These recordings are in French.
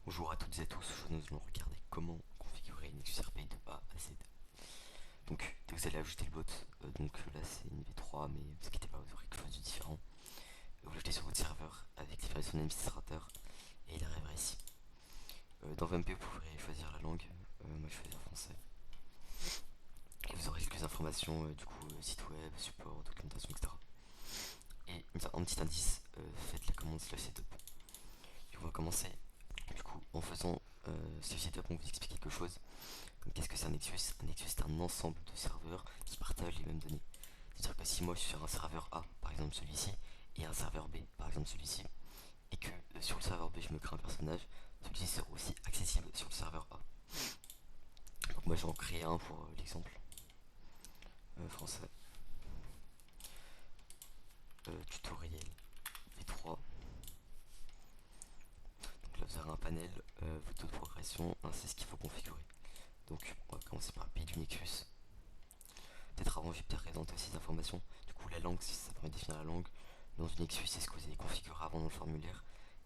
Bonjour à toutes et à tous, aujourd'hui nous allons regarder comment configurer une Nexus RPI de A à Z. Donc dès que vous allez ajouter le bot, donc là c'est une V3 mais ne vous inquiétez pas, vous aurez quelque chose de différent. Vous l'ajoutez sur votre serveur avec les versions d'administrateur et il arrivera ici. Dans VMP vous pourrez choisir la langue, moi je vais choisir français. Et vous aurez quelques informations, du coup site web, support, documentation, etc. Et un petit indice, faites la commande slash setup. Et on va commencer du coup en faisant slash setup, on vous explique quelque chose. Qu'est-ce que c'est un Nexus? Un Nexus c'est un ensemble de serveurs qui partagent les mêmes données. C'est-à-dire que si moi je suis sur un serveur A, par exemple celui-ci, et un serveur B, par exemple celui-ci, et que sur le serveur B je me crée un personnage, celui-ci sera aussi accessible sur le serveur A. Donc moi je vais en créer un pour l'exemple français. Tutoriel V3. Donc là vous aurez un panel, votre taux de progression, ainsi ce qu'il faut configurer. Donc on va commencer par le pays du Nexus. Peut-être avant, je vais peut-être présenter aussi des informations. Du coup, la langue, ça permet de définir la langue. Le nom du Nexus, c'est ce que vous allez configurer avant dans le formulaire.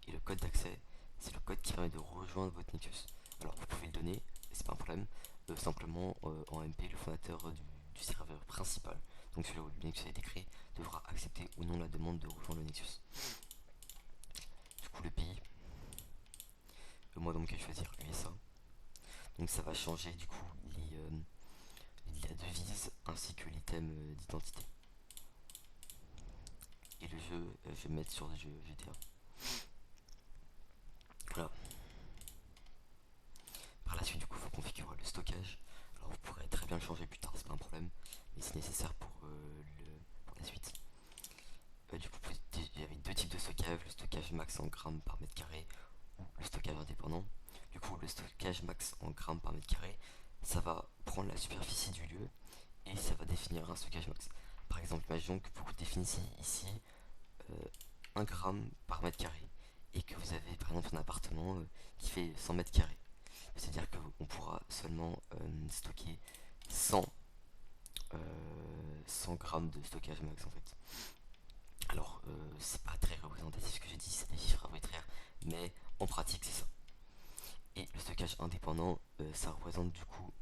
Et le code d'accès, c'est le code qui permet de rejoindre votre Nexus. Alors, vous pouvez le donner, c'est pas un problème. Simplement, en MP, le fondateur du serveur principal, donc celui où le Nexus a été créé, devra accepter ou non la demande de rejoindre le Nexus. Du coup, le pays, moi donc, je vais choisir USA. Donc, ça va changer du coup la devise ainsi que l'item d'identité. Et le jeu, je vais mettre sur le jeu GTA. Voilà. Par la suite, du coup, il faut configurer le stockage. Alors, vous pourrez très bien le changer plus tard, c'est pas un problème, mais c'est nécessaire pour la suite. Du coup, il y avait deux types de stockage, le stockage max en grammes par mètre carré ou le stockage indépendant. Du coup, le stockage max en grammes par mètre carré, ça va prendre la superficie du lieu et ça va définir un stockage max. Par exemple, imaginons que vous définissiez ici 1 gramme par mètre carré et que vous avez par exemple un appartement qui fait 100 mètres carrés. C'est-à-dire qu'on pourra seulement stocker 100, 100 grammes de stockage max en fait. Alors, c'est pas très représentatif ce que j'ai dit, c'est des chiffres arbitraires, mais en pratique c'est ça. Et le stockage indépendant, ça représente du coup,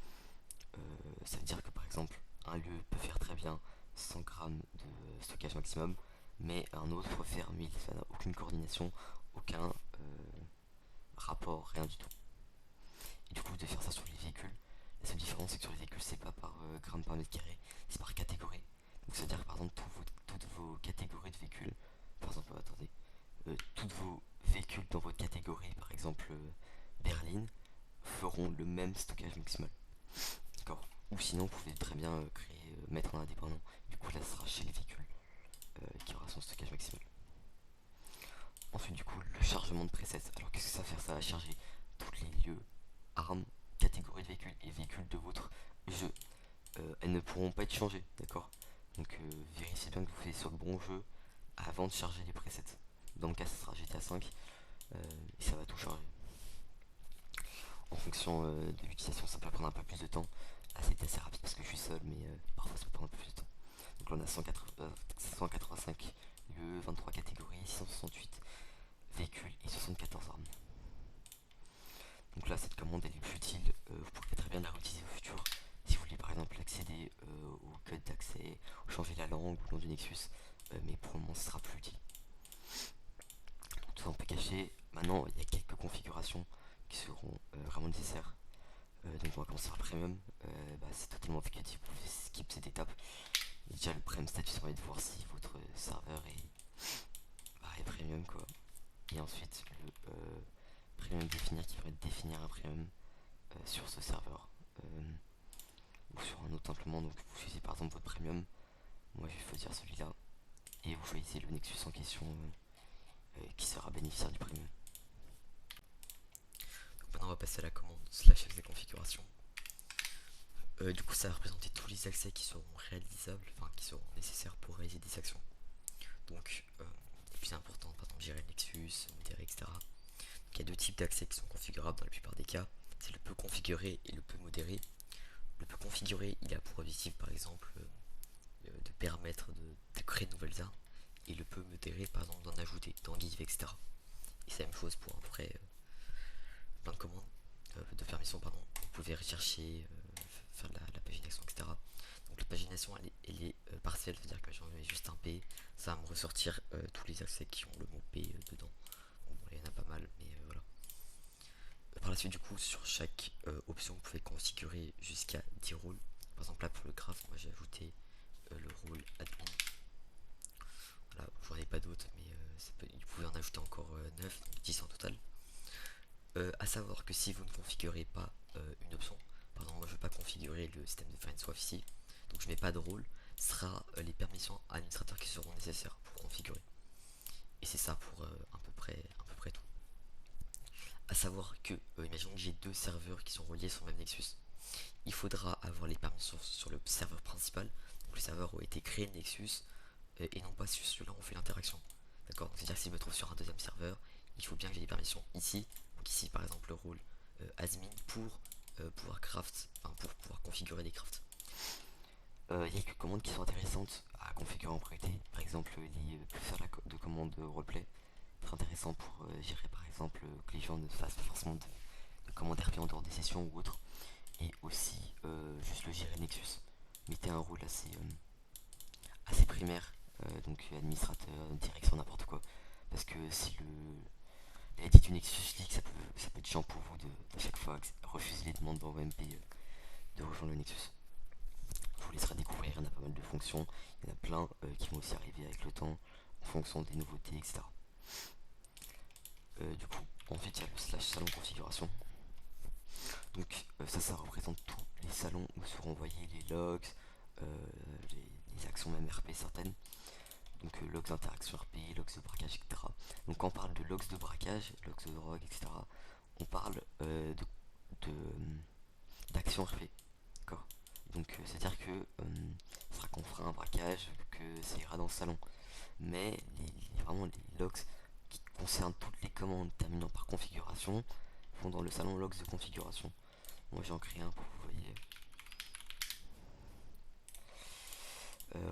ça veut dire que par exemple, un lieu peut faire très bien 100 grammes de stockage maximum, mais un autre peut faire 1000, ça n'a aucune coordination, aucun rapport, rien du tout. Et du coup, de faire ça sur les véhicules, la seule différence c'est que sur les véhicules, c'est pas par gramme par mètre carré, c'est par catégorie. Donc, ça veut dire que par exemple, toutes vos catégories de véhicules, par exemple, attendez, toutes vos véhicules dans votre catégorie, par exemple berline, feront le même stockage maximal. D'accord. Ou sinon, vous pouvez très bien créer, mettre en indépendant. Du coup, là, ce sera chez les véhicules qui aura son stockage maximal. Ensuite, du coup, le chargement de presets. Alors, qu'est-ce que ça va faire? Ça va charger tous les lieux, armes, catégories de véhicules et véhicules de votre jeu. Elles ne pourront pas être changées, d'accord? Donc, vérifiez bien que vous faites sur le bon jeu avant de charger les presets. Dans le cas, ça sera GTA 5 et ça va tout charger. En fonction de l'utilisation, ça peut prendre un peu plus de temps. Là, c'était assez rapide parce que je suis seul, mais parfois ça peut prendre un peu plus de temps. Donc là, on a 185 lieux, 23 catégories, 668 véhicules et 74 armes. Donc là, cette commande elle est plus utile. Vous pourrez très bien la réutiliser au futur. Si vous voulez par exemple accéder au code d'accès, ou changer la langue ou le nom du Nexus, mais pour le moment, ce sera plus utile. Donc, tout ça, on peut cacher. Maintenant, il y a quelques configurations qui seront vraiment nécessaires. Donc on va commencer par le premium. C'est totalement facultatif, vous pouvez skip cette étape. Déjà le premium statut ça permet de voir si votre serveur est premium quoi. Et ensuite le premium définir qui permet de définir un premium sur ce serveur ou sur un autre simplement. Donc vous choisissez par exemple votre premium. Moi je vais choisir celui-là. Et vous choisissez le Nexus en question qui sera bénéficiaire du premium. Donc maintenant on va passer à la commande slash des configurations. Du coup, ça va représenter tous les accès qui seront réalisables, enfin qui seront nécessaires pour réaliser des actions. Donc, les plus importantes, par exemple, gérer le Nexus, modérer, etc. Donc, il y a deux types d'accès qui sont configurables dans la plupart des cas. C'est le peu configuré et le peu modéré. Le peu configuré, il a pour objectif, par exemple, de permettre de créer de nouvelles armes. Et le peu modéré, par exemple, d'en ajouter, d'en give, etc. Et c'est la même chose pour un vrai plein de commandes, de permissions, pardon. Vous pouvez rechercher, faire de la pagination, etc. Donc la pagination elle est partielle, c'est-à-dire que j'en mets juste un P, ça va me ressortir tous les accès qui ont le mot P dedans. Bon, il y en a pas mal, mais voilà. Par la suite, du coup, sur chaque option, vous pouvez configurer jusqu'à 10 rôles. Par exemple, là pour le graphe, moi j'ai ajouté le rôle admin. Voilà, j'en ai pas d'autres, mais vous pouvez en ajouter encore 9, donc 10 en total. À savoir que si vous ne configurez pas une option, par exemple, moi je ne veux pas configurer le système de FriendSwap ici, donc je mets pas de rôle, ce sera les permissions administrateurs qui seront nécessaires pour configurer. Et c'est ça pour à peu près tout. À savoir que, imaginons que j'ai deux serveurs qui sont reliés sur le même Nexus. Il faudra avoir les permissions sur le serveur principal, donc le serveur où a été créé le Nexus, et non pas sur celui-là où on fait l'interaction. D'accord. C'est-à-dire que si je me trouve sur un deuxième serveur, il faut bien que j'ai des permissions ici. Donc ici par exemple le rôle admin pour pouvoir craft, enfin pour pouvoir configurer des crafts. Il y a quelques commandes qui sont intéressantes à configurer en priorité. Par exemple les faire de commandes roleplay. Très intéressant pour gérer par exemple que les gens ne fassent pas forcément de commandes RP en dehors des sessions ou autre. Et aussi juste le gérer Nexus. Mettez un rôle assez primaire, donc administrateur, direction, n'importe quoi. Parce que si l'édit du Nexus League, ça peut être chiant pour vous de chaque fois refuser les demandes dans OMP de rejoindre le Nexus. Je vous laisserai découvrir, il y en a pas mal de fonctions, il y en a plein qui vont aussi arriver avec le temps en fonction des nouveautés, etc. Du coup, ensuite il y a le slash salon configuration. Donc ça représente tous les salons où seront envoyés les logs, les actions même RP certaines. Donc logs d'interaction RP, logs de braquage, etc. Donc quand on parle de logs de braquage, logs de drogue, etc., on parle d'action RP. D'accord. Donc c'est-à-dire que ça sera qu'on fera un braquage, que ça ira dans le salon. Mais vraiment les logs qui concernent toutes les commandes terminant par configuration vont dans le salon logs de configuration. Moi j'en crée un pour que vous voyez.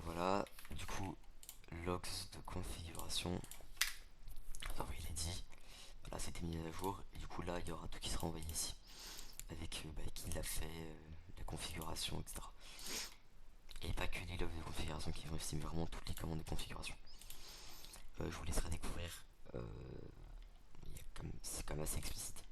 Voilà, du coup, logs de configuration. Alors il est dit, voilà, c'était mis à jour. Et du coup là, il y aura tout qui sera envoyé ici. Avec qui l'a fait, la configuration, etc. Et pas que les logs de configuration qui vont estimer vraiment toutes les commandes de configuration. Je vous laisserai découvrir. C'est quand même assez explicite.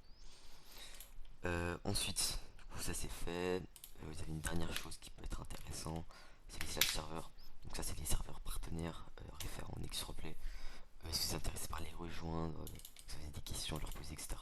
Ensuite, du coup ça c'est fait. Vous avez une dernière chose qui peut être intéressant, c'est les slash serveurs. Donc ça c'est les serveurs partenaires référents Nexus Replay. Si vous êtes intéressé par les rejoindre, si vous avez des questions à leur poser, etc.